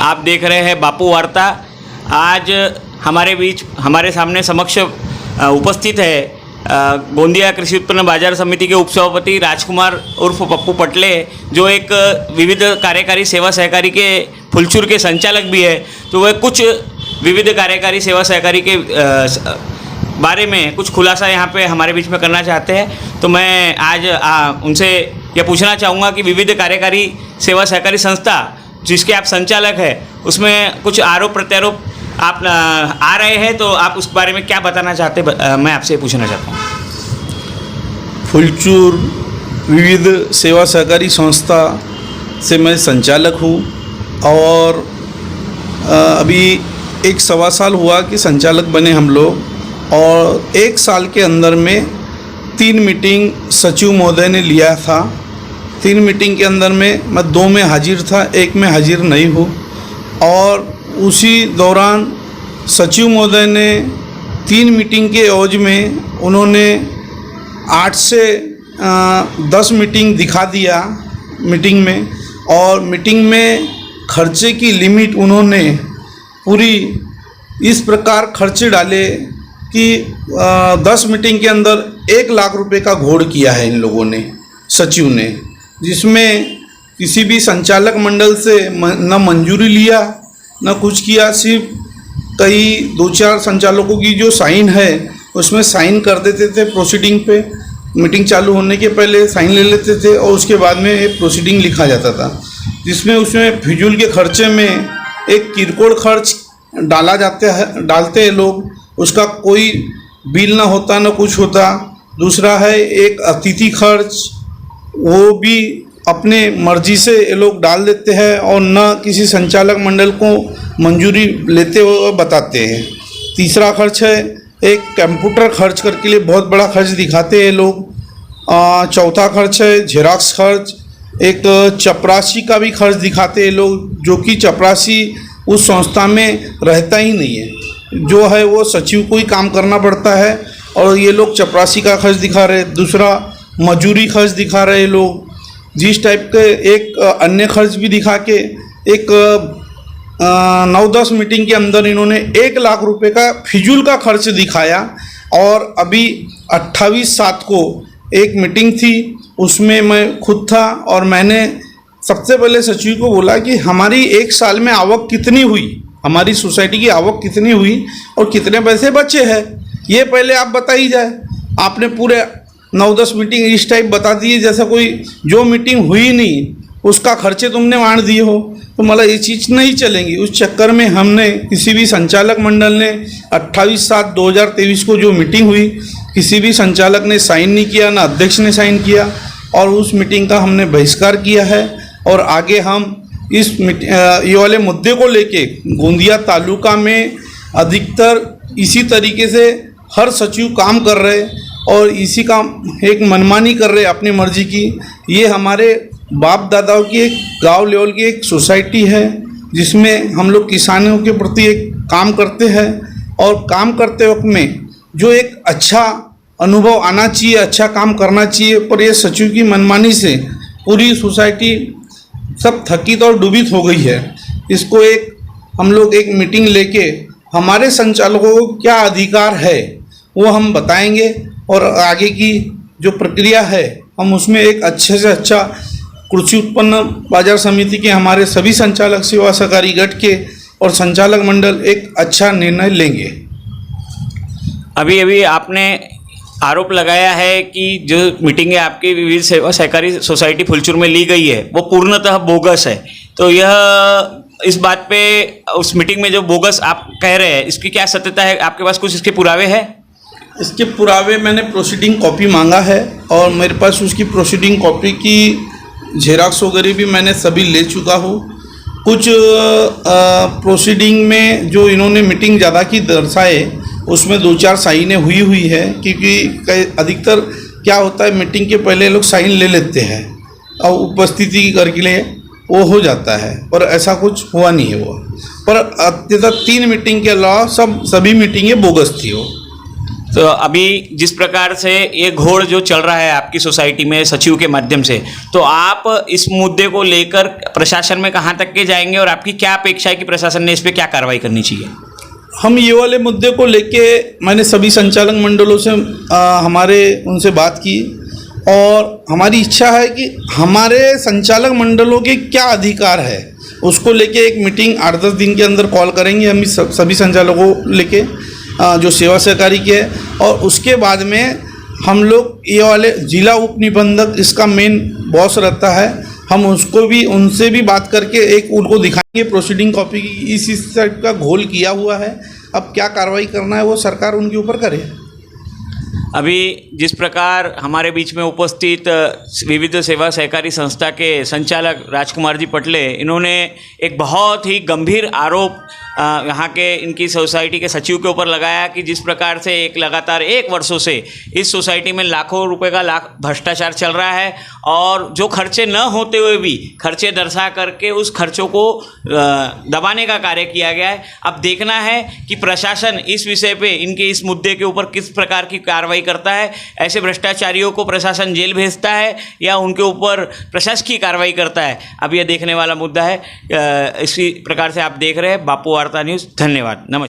आप देख रहे हैं बापू वार्ता। आज हमारे सामने समक्ष उपस्थित है गोंदिया कृषि उत्पन्न बाजार समिति के उपसभापति राजकुमार उर्फ पप्पू पटले, जो एक विविध कार्यकारी सेवा सहकारी के फुलचूर के संचालक भी है। तो वह कुछ विविध कार्यकारी सेवा सहकारी के बारे में कुछ खुलासा यहाँ पे हमारे बीच में करना चाहते हैं। तो मैं आज उनसे यह पूछना चाहूँगा कि विविध कार्यकारी सेवा सहकारी संस्था जिसके आप संचालक हैं, उसमें कुछ आरोप प्रत्यारोप आप आ रहे हैं, तो आप उस बारे में क्या बताना चाहते हैं, मैं आपसे पूछना चाहता हूँ। फुलचूर विविध सेवा सहकारी संस्था से मैं संचालक हूँ और अभी 1-1.25 साल हुआ कि संचालक बने हम लोग, और 1 साल के अंदर में 3 मीटिंग सचिव महोदय ने लिया था। 3 मीटिंग के अंदर में मैं 2 में हाजिर था, 1 में हाजिर नहीं हूँ। और उसी दौरान सचिव महोदय ने 3 मीटिंग के एवज में उन्होंने 8 से 10 मीटिंग दिखा दिया मीटिंग में, और मीटिंग में खर्चे की लिमिट उन्होंने पूरी इस प्रकार खर्चे डाले कि 10 मीटिंग के अंदर 1 लाख रुपए का घोड़ किया है इन लोगों ने, सचिव ने, जिसमें किसी भी संचालक मंडल से न मंजूरी लिया न कुछ किया। सिर्फ कई 2-4 संचालकों की जो साइन है उसमें साइन कर देते थे प्रोसीडिंग पे, मीटिंग चालू होने के पहले साइन ले लेते थे और उसके बाद में एक प्रोसीडिंग लिखा जाता था, जिसमें उसमें फिजूल के खर्चे में एक किरकोड़ खर्च डालते हैं लोग, उसका कोई बिल ना होता ना कुछ होता। दूसरा है एक अतिथि खर्च, वो भी अपने मर्जी से ये लोग डाल देते हैं और न किसी संचालक मंडल को मंजूरी लेते हुए बताते हैं। तीसरा खर्च है एक कंप्यूटर खर्च करके लिए बहुत बड़ा खर्च दिखाते हैं लोग। चौथा खर्च है जेरॉक्स खर्च, एक चपरासी का भी खर्च दिखाते हैं लोग, जो कि चपरासी उस संस्था में रहता ही नहीं है, जो है वो सचिव को ही काम करना पड़ता है, और ये लोग चपरासी का खर्च दिखा रहे। दूसरा मजूरी खर्च दिखा रहे लोग, जिस टाइप के एक अन्य खर्च भी दिखा के एक 9-10 मीटिंग के अंदर इन्होंने 1 लाख रुपए का फिजूल का खर्च दिखाया। और अभी 28/7 को एक मीटिंग थी, उसमें मैं खुद था और मैंने सबसे पहले सचिव को बोला कि हमारी 1 साल में आवक कितनी हुई, हमारी सोसाइटी की आवक कितनी हुई और कितने पैसे बचे हैं, ये पहले आप बताई जाए। आपने पूरे 9-10 मीटिंग इस टाइप बता दिए जैसा कोई जो मीटिंग हुई नहीं उसका खर्चे तुमने बांट दिए हो, तो मतलब ये चीज़ नहीं चलेंगी। उस चक्कर में हमने किसी भी संचालक मंडल ने 28/7/2023 को जो मीटिंग हुई, किसी भी संचालक ने साइन नहीं किया, ना अध्यक्ष ने साइन किया, और उस मीटिंग का हमने बहिष्कार किया है। और आगे हम ये वाले मुद्दे को लेके गोंदिया तालुका में अधिकतर इसी तरीके से हर सचिव काम कर रहे और इसी का एक मनमानी कर रहे अपनी मर्जी की। ये हमारे बाप दादाओं की एक गांव लेवल की एक सोसाइटी है, जिसमें हम लोग किसानों के प्रति एक काम करते हैं, और काम करते वक्त में जो एक अच्छा अनुभव आना चाहिए, अच्छा काम करना चाहिए, पर ये सचिव की मनमानी से पूरी सोसाइटी सब थकित और डूबित हो गई है। इसको हम लोग एक मीटिंग लेके हमारे संचालकों को क्या अधिकार है वो हम बताएंगे, और आगे की जो प्रक्रिया है हम उसमें एक अच्छे से अच्छा कृषि उत्पन्न बाजार समिति के हमारे सभी संचालक सेवा सहकारी गठ के और संचालक मंडल एक अच्छा निर्णय लेंगे। अभी आपने आरोप लगाया है कि जो मीटिंगें आपकी विविध सेवा सहकारी सोसाइटी फुलचूर में ली गई है वो पूर्णतः बोगस है, तो यह इस बात पे उस मीटिंग में जो बोगस आप कह रहे हैं इसकी क्या सत्यता है? आपके पास कुछ इसके पुरावे हैं? इसके पुरावे मैंने प्रोसीडिंग कॉपी मांगा है और मेरे पास उसकी प्रोसीडिंग कॉपी की जेरॉक्स वगैरह भी मैंने सभी ले चुका हूँ। कुछ प्रोसीडिंग में जो इन्होंने मीटिंग ज़्यादा की दर्शाए उसमें 2-4 साइनें हुई है, क्योंकि अधिकतर क्या होता है मीटिंग के पहले लोग साइन ले लेते हैं और उपस्थिति करके लिए वो हो जाता है, पर ऐसा कुछ हुआ नहीं है वो। पर 3 मीटिंग के अलावा सभी मीटिंगें बोगस थी वो। तो अभी जिस प्रकार से ये घोड़ जो चल रहा है आपकी सोसाइटी में सचिव के माध्यम से, तो आप इस मुद्दे को लेकर प्रशासन में कहाँ तक के जाएंगे और आपकी क्या अपेक्षा है कि प्रशासन ने इस पर क्या कार्रवाई करनी चाहिए? हम ये वाले मुद्दे को लेके मैंने सभी संचालक मंडलों से हमारे उनसे बात की और हमारी इच्छा है कि हमारे संचालक मंडलों के क्या अधिकार है उसको लेके एक मीटिंग 8-10 दिन के अंदर कॉल करेंगे हम सभी संचालकों को लेके जो सेवा सहकारी के है, और उसके बाद में हम लोग ये वाले जिला उप निबंधक इसका मेन बॉस रहता है, हम उसको भी उनसे भी बात करके एक उनको दिखाएंगे प्रोसीडिंग कॉपी की इस टाइप का घोल किया हुआ है, अब क्या कार्रवाई करना है वो सरकार उनके ऊपर करे। अभी जिस प्रकार हमारे बीच में उपस्थित विविध सेवा सहकारी संस्था के संचालक राजकुमार जी पटले, इन्होंने एक बहुत ही गंभीर आरोप यहाँ के इनकी सोसाइटी के सचिव के ऊपर लगाया कि जिस प्रकार से एक लगातार 1 वर्षों से इस सोसाइटी में लाखों रुपए का भ्रष्टाचार चल रहा है और जो खर्चे न होते हुए भी खर्चे दर्शा करके उस खर्चों को दबाने का कार्य किया गया है। अब देखना है कि प्रशासन इस विषय पे इनके इस मुद्दे के ऊपर किस प्रकार की कार्रवाई करता है। ऐसे भ्रष्टाचारियों को प्रशासन जेल भेजता है या उनके ऊपर प्रशासकीय कार्रवाई करता है, अब यह देखने वाला मुद्दा है। इसी प्रकार से आप देख रहे हैं बापू वार्ता न्यूज़। धन्यवाद। नमस्कार।